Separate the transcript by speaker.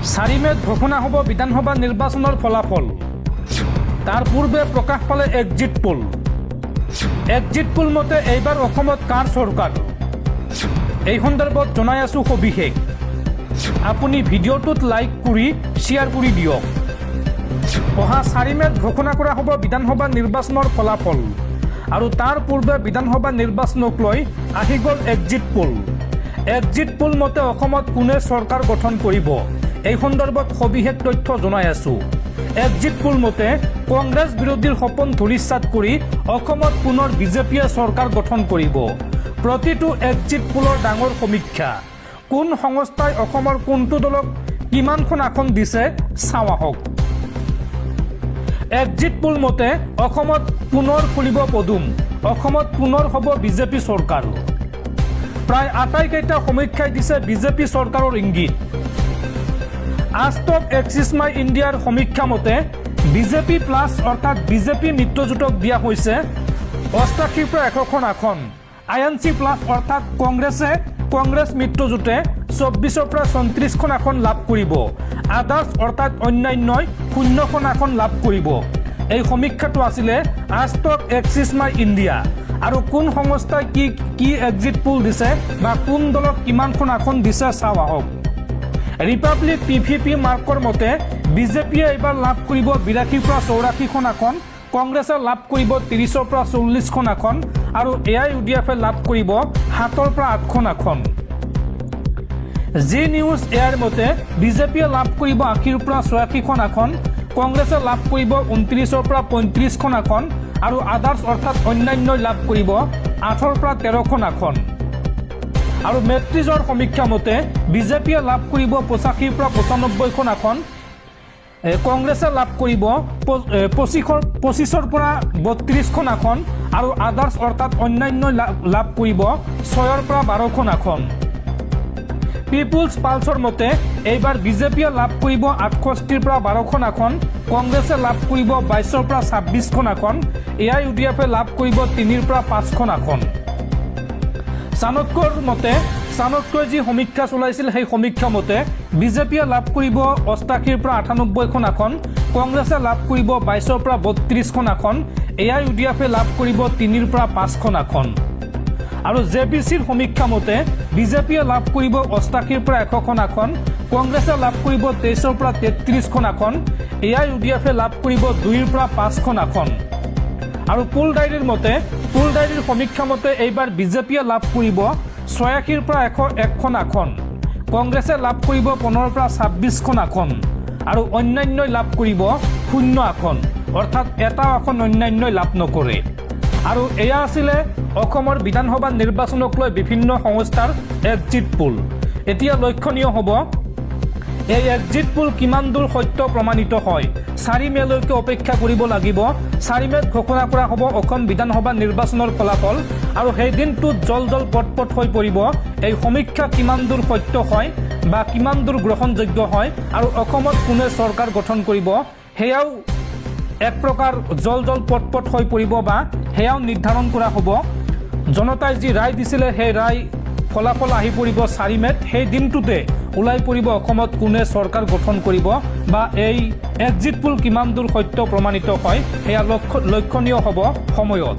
Speaker 1: 4 মে'ত ঘোষণা হ'ব বিধানসভা নিৰ্বাচনৰ ফলাফল। তাৰ পূৰ্বে প্ৰকাশ পালে এক্সিট পোল। এক্সিট পোল মতে এইবাৰ অসমত কাৰ চৰকাৰ, এই সন্দৰ্ভত জনাই আছোঁ সবিশেষ। আপুনি ভিডিঅ'টোত লাইক কৰি শ্বেয়াৰ কৰি দিয়ক। অহা 4 মে'ত ঘোষণা কৰা হ'ব বিধানসভা নিৰ্বাচনৰ ফলাফল আৰু তাৰ পূৰ্বে বিধানসভা নিৰ্বাচনক লৈ আহি গ'ল এক্সিট পোল। এক্সিট পোল মতে অসমত কোনে চৰকাৰ গঠন কৰিব, এই সন্দৰ্ভত সবিশেষ তথ্য জনাই আছোঁ। এক্সিট পোল মতে কংগ্ৰেছ বিৰোধীৰ সপোন ধূলিসাৎ কৰি অসমত পুনৰ বিজেপিয়ে চৰকাৰ গঠন কৰিব। প্ৰতিটো এক্সিট পোলৰ ডাঙৰ সমীক্ষা। কোন সংস্থাই অসমৰ কোনটো দলক কিমানখন আসন দিছে চাওঁ আহক। এক্সিট পোল মতে অসমত পুনৰ খুলিব পদুম, অসমত পুনৰ হ'ব বিজেপি চৰকাৰ। প্ৰায় আটাইকেইটা সমীক্ষাই দিছে বিজেপি চৰকাৰৰ ইংগিত। আজটক এক্সিছ মাই ইণ্ডিয়াৰ সমীক্ষা মতে বিজেপি প্লাছ অৰ্থাৎ বিজেপি মিত্ৰজোঁটক দিয়া হৈছে 88ৰ পৰা 100খন আসন। INC প্লাছ অৰ্থাৎ কংগ্ৰেছ মিত্ৰজোঁটে 24ৰ পৰা 34খন আসন লাভ কৰিব। আদাৰ্ছ অৰ্থাৎ অন্যান্যই 0খন আসন লাভ কৰিব। এই সমীক্ষাটো আছিলে আজটক এক্সিছ মাই ইণ্ডিয়া। আৰু কোন সংস্থাই কি এক্সিট পোল দিছে বা কোন দলক কিমানখন আসন দিছে চাওঁ আহক। ৰিপাব্লিক PVP মাৰ্কৰ মতে বিজেপিয়ে এইবাৰ লাভ কৰিব 82ৰ পৰা 84খন আসন, কংগ্ৰেছে লাভ কৰিব 30ৰ পৰা 40খন আসন আৰু AIUDF লাভ কৰিব 7ৰ পৰা 8খন আসন। জি নিউজ এয়াৰ মতে বিজেপিয়ে লাভ কৰিব 80ৰ পৰা 86খন আসন, কংগ্ৰেছে লাভ কৰিব 29ৰ পৰা 35খন আসন আৰু আদাৰ্ছ অৰ্থাৎ অন্যান্যই লাভ কৰিব 8ৰ পৰা 13খন আসন। আৰু মেট্ৰিজৰ সমীক্ষা মতে বিজেপিয়ে লাভ কৰিব 85ৰ পৰা 95খন আসন, কংগ্ৰেছে লাভ কৰিব 25ৰ পৰা 32খন আসন আৰু আদাৰ্ছ অৰ্থাৎ অন্যান্যই লাভ কৰিব 6ৰ পৰা 12খন আসন। পিপুলছ পালছৰ মতে এইবাৰ বিজেপিয়ে লাভ কৰিব 68ৰ পৰা 12খন আসন, কংগ্ৰেছে লাভ কৰিব 22ৰ পৰা 26খন আসন, AIUDF লাভ কৰিব 3ৰ পৰা 5খন আসন। চাণক্যৰ মতে চাণক্যই যি সমীক্ষা চলাইছিল সেই সমীক্ষা মতে বিজেপিয়ে লাভ কৰিব 88ৰ পৰা 98খন আসন, কংগ্ৰেছে লাভ কৰিব 22ৰ পৰা 32খন আসন, AIUDF লাভ কৰিব 3ৰ পৰা 5খন আসন। আৰু JBCৰ সমীক্ষা মতে বিজেপিয়ে লাভ কৰিব 88ৰ পৰা 100খন আসন, কংগ্ৰেছে লাভ কৰিব 23ৰ পৰা 33খন আসন, AIUDF লাভ কৰিব 2ৰ পৰা 5খন আসন। আৰু পোল ডায়েৰীৰ সমীক্ষা মতে এইবাৰ বিজেপিয়ে লাভ কৰিব 86ৰ পৰা 101খন আসন, কংগ্ৰেছে লাভ কৰিব 15ৰ পৰা 26খন আসন আৰু অন্যান্যই লাভ কৰিব 0 আসন, অৰ্থাৎ এটা আসন অন্যান্যই লাভ নকৰে। আৰু এয়া আছিলে অসমৰ বিধানসভা নিৰ্বাচনক লৈ বিভিন্ন সংস্থাৰ এক্সিট পোল। এতিয়া লক্ষণীয় হ'ব এই এক্সিট পোল কিমান দূৰ সত্য প্ৰমাণিত হয়। 4 মে'লৈকে অপেক্ষা কৰিব লাগিব। 4 মে'ত ঘোষণা কৰা হ'ব অসম বিধানসভা নিৰ্বাচনৰ ফলাফল আৰু সেই দিনটোত জল পটপট হৈ পৰিব এই সমীক্ষা কিমান দূৰ সত্য হয় বা কিমান দূৰ গ্ৰহণযোগ্য হয় আৰু অসমত কোনে চৰকাৰ গঠন কৰিব সেয়াও এক প্ৰকাৰ জল পটপট হৈ পৰিব বা সেয়াও নিৰ্ধাৰণ কৰা হ'ব। জনতাই যি ৰায় দিছিলে সেই ৰায় ফলাফল আহি পৰিব 4 মে'ত। সেই দিনটোতে ওলাই পৰিব অসমত কোনে চৰকাৰ গঠন কৰিব বা এই এক্সিট পোল কিমান দূৰ সত্য প্ৰমাণিত হয় সেয়া লক্ষণীয় হ'ব সময়ত।